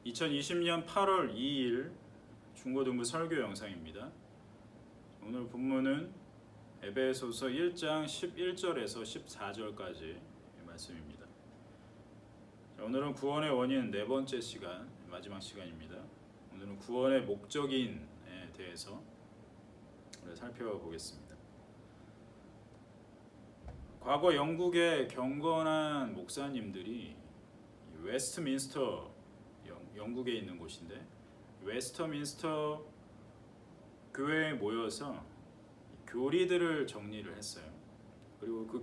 2020년 8월 2일 중고등부 설교 영상입니다. 오늘 본문은 에베소서 1장 11절에서 14절까지 말씀입니다. 오늘은 구원의 원인 네 번째 시간, 마지막 시간입니다. 오늘은 구원의 목적인에 대해서 살펴보겠습니다. 과거 영국의 경건한 목사님들이 웨스트민스터, 영국에 있는 곳인데 웨스트민스터 교회에 모여서 교리들을 정리를 했어요. 그리고 그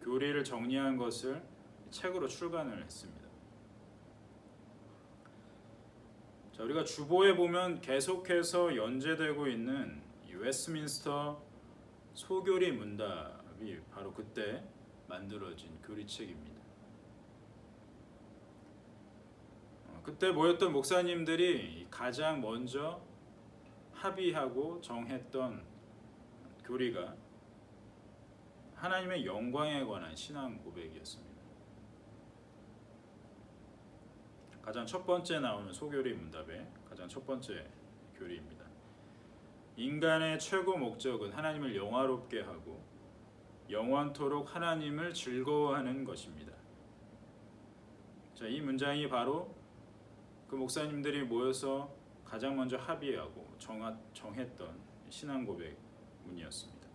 교리를 정리한 것을 책으로 출간을 했습니다. 자, 우리가 주보에 보면 계속해서 연재되고 있는 이 웨스트민스터 소교리 문답이 바로 그때 만들어진 교리책입니다. 그때 모였던 목사님들이 가장 먼저 합의하고 정했던 교리가 하나님의 영광에 관한 신앙 고백이었습니다. 가장 첫 번째 나오는 소교리 문답의 가장 첫 번째 교리입니다. 인간의 최고 목적은 하나님을 영화롭게 하고 영원토록 하나님을 즐거워하는 것입니다. 자, 이 문장이 바로 그 목사님들이 모여서 가장 먼저 합의하고 정했던 신앙 고백 문이었습니다.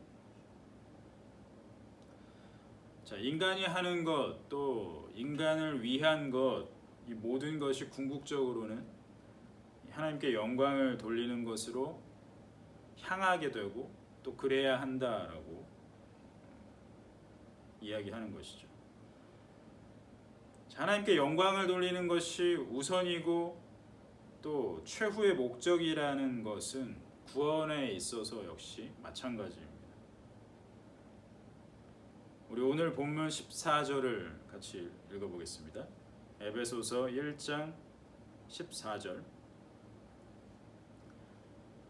자, 인간이 하는 것, 또 인간을 위한 것, 이 모든 것이 궁극적으로는 하나님께 영광을 돌리는 것으로 향하게 되고 또 그래야 한다라고 이야기하는 것이죠. 하나님께 영광을 돌리는 것이 우선이고 또 최후의 목적이라는 것은 구원에 있어서 역시 마찬가지입니다. 우리 오늘 본문 14절을 같이 읽어보겠습니다. 에베소서 1장 14절.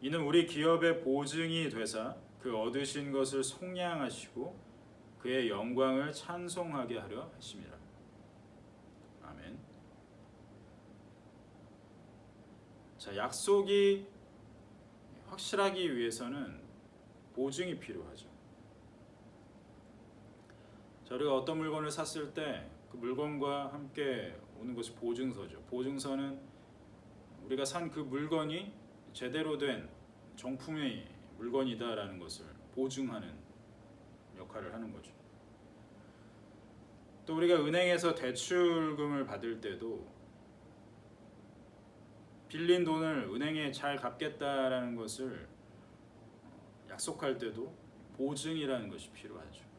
이는 우리 기업의 보증이 되사 그 얻으신 것을 속량하시고 그의 영광을 찬송하게 하려 하심이라. 아멘. 자, 약속이 확실하기 위해서는 보증이 필요하죠. 자, 우리가 어떤 물건을 샀을 때 그 물건과 함께 오는 것이 보증서죠. 보증서는 우리가 산 그 물건이 제대로 된 정품의 물건이다라는 것을 보증하는 역할을 하는 거죠. 또 우리가 은행에서 대출금을 받을 때도 빌린 돈을 은행에 잘 갚겠다라는 것을 약속할 때도 보증이라는 것이 필요하죠.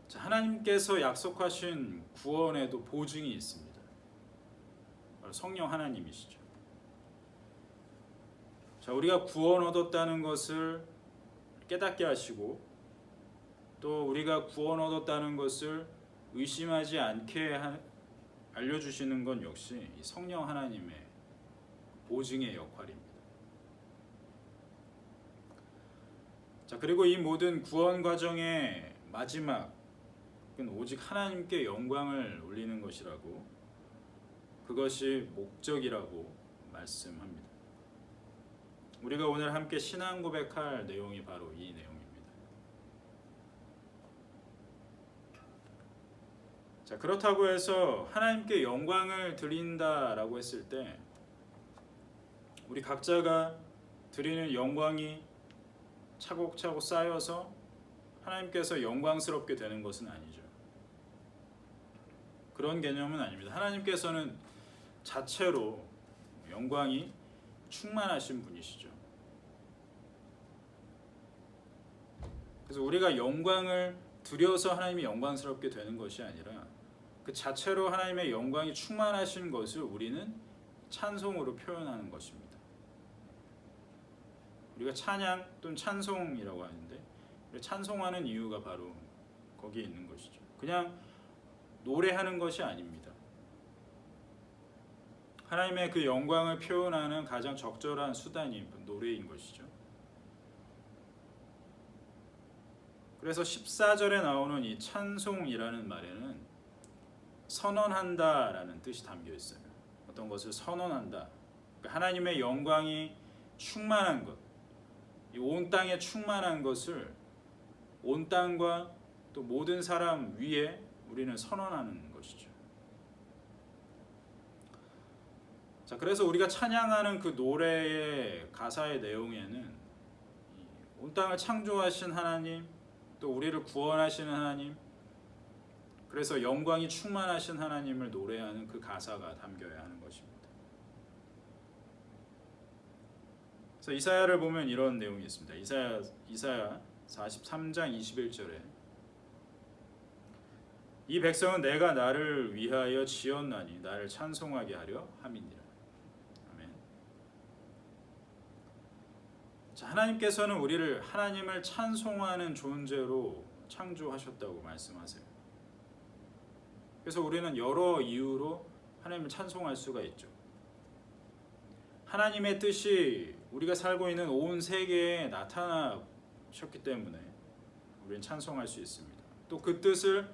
자, 하나님께서 약속하신 구원에도 보증이 있습니다. 바로 성령 하나님이시죠. 자, 우리가 구원 얻었다는 것을 깨닫게 하시고 또 우리가 구원 얻었다는 것을 의심하지 않게 알려주시는 건 역시 성령 하나님의 보증의 역할입니다. 자, 그리고 이 모든 구원 과정의 마지막은 오직 하나님께 영광을 올리는 것이라고, 그것이 목적이라고 말씀합니다. 우리가 오늘 함께 신앙 고백할 내용이 바로 이 내용입니다. 자, 그렇다고 해서 하나님께 영광을 드린다라고 했을 때 우리 각자가 드리는 영광이 차곡차곡 쌓여서 하나님께서 영광스럽게 되는 것은 아니죠. 그런 개념은 아닙니다. 하나님께서는 자체로 영광이 충만하신 분이시죠. 그래서 우리가 영광을 드려서 하나님이 영광스럽게 되는 것이 아니라 그 자체로 하나님의 영광이 충만하신 것을 우리는 찬송으로 표현하는 것입니다. 우리가 찬양 또는 찬송이라고 하는데 찬송하는 이유가 바로 거기에 있는 것이죠. 그냥 노래하는 것이 아닙니다. 하나님의 그 영광을 표현하는 가장 적절한 수단이 노래인 것이죠. 그래서 14절에 나오는 이 찬송이라는 말에는 선언한다라는 뜻이 담겨 있어요. 어떤 것을 선언한다. 그러니까 하나님의 영광이 충만한 것, 이 온 땅에 충만한 것을 온 땅과 또 모든 사람 위에 우리는 선언하는 것이죠. 자, 그래서 우리가 찬양하는 그 노래의 가사의 내용에는 온 땅을 창조하신 하나님, 또 우리를 구원하시는 하나님, 그래서 영광이 충만하신 하나님을 노래하는 그 가사가 담겨야 하는 것입니다. 그래서 이사야를 보면 이런 내용이 있습니다. 이사야 43장 21절에 이 백성은 내가 나를 위하여 지었나니 나를 찬송하게 하려 함이니라. 아멘. 자, 하나님께서는 우리를 하나님을 찬송하는 존재로 창조하셨다고 말씀하세요. 그래서 우리는 여러 이유로 하나님을 찬송할 수가 있죠. 하나님의 뜻이 우리가 살고 있는 온 세계에 나타나셨기 때문에 우리는 찬송할 수 있습니다. 또 그 뜻을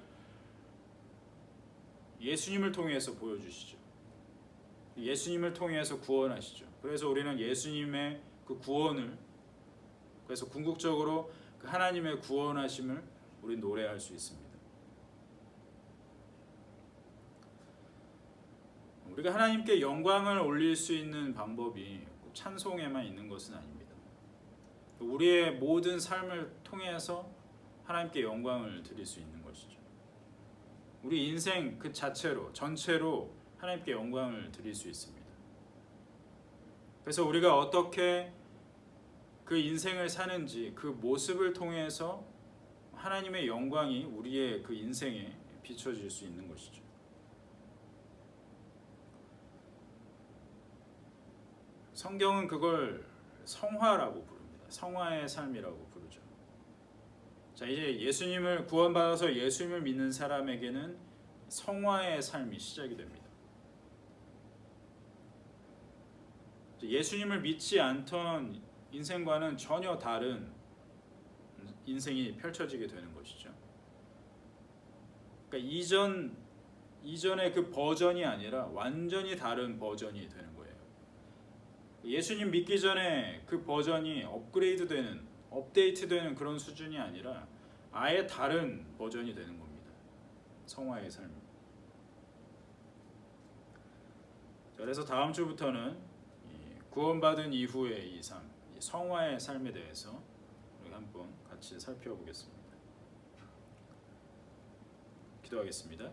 예수님을 통해서 보여주시죠. 예수님을 통해서 구원하시죠. 그래서 우리는 예수님의 그 구원을, 그래서 궁극적으로 그 하나님의 구원하심을 우리 노래할 수 있습니다. 우리가 하나님께 영광을 올릴 수 있는 방법이 꼭 찬송에만 있는 것은 아닙니다. 우리의 모든 삶을 통해서 하나님께 영광을 드릴 수 있는 것이죠. 우리 인생 그 자체로, 전체로 하나님께 영광을 드릴 수 있습니다. 그래서 우리가 어떻게 그 인생을 사는지 그 모습을 통해서 하나님의 영광이 우리의 그 인생에 비춰질 수 있는 것이죠. 성경은 그걸 성화라고 부릅니다. 성화의 삶이라고 부르죠. 자, 이제 예수님을 구원받아서 예수님을 믿는 사람에게는 성화의 삶이 시작이 됩니다. 예수님을 믿지 않던 인생과는 전혀 다른 인생이 펼쳐지게 되는 것이죠. 그러니까 이전의 그 버전이 아니라 완전히 다른 버전이 되는 거예요. 예수님 믿기 전에 그 버전이 업데이트되는 그런 수준이 아니라 아예 다른 버전이 되는 겁니다. 성화의 삶. 그래서 다음 주부터는 구원받은 이후의 이 삶, 성화의 삶에 대해서 우리 한번 같이 살펴보겠습니다. 기도하겠습니다.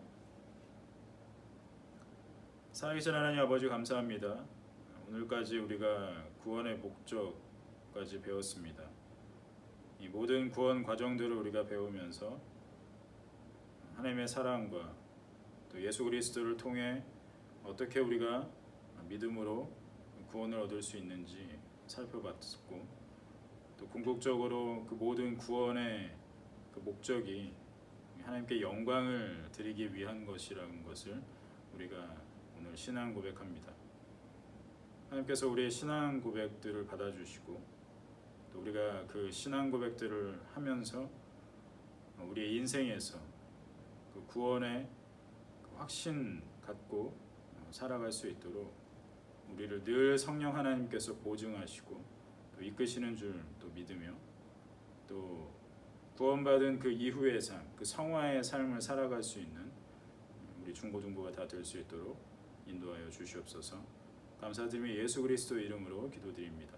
살아계신 하나님 아버지 감사합니다. 오늘까지 우리가 구원의 목적까지 배웠습니다. 이 모든 구원 과정들을 우리가 배우면서 하나님의 사랑과 또 예수 그리스도를 통해 어떻게 우리가 믿음으로 구원을 얻을 수 있는지 살펴봤고, 또 궁극적으로 그 모든 구원의 그 목적이 하나님께 영광을 드리기 위한 것이라는 것을 우리가 오늘 신앙 고백합니다. 하나님께서 우리의 신앙 고백들을 받아주시고 또 우리가 그 신앙 고백들을 하면서 우리의 인생에서 그 구원의 확신 갖고 살아갈 수 있도록 우리를 늘 성령 하나님께서 보증하시고 또 이끄시는 줄 또 믿으며, 또 구원받은 그 이후의 삶, 그 성화의 삶을 살아갈 수 있는 우리 중고등부가 다 될 수 있도록 인도하여 주시옵소서. 감사드리며 예수 그리스도 이름으로 기도드립니다.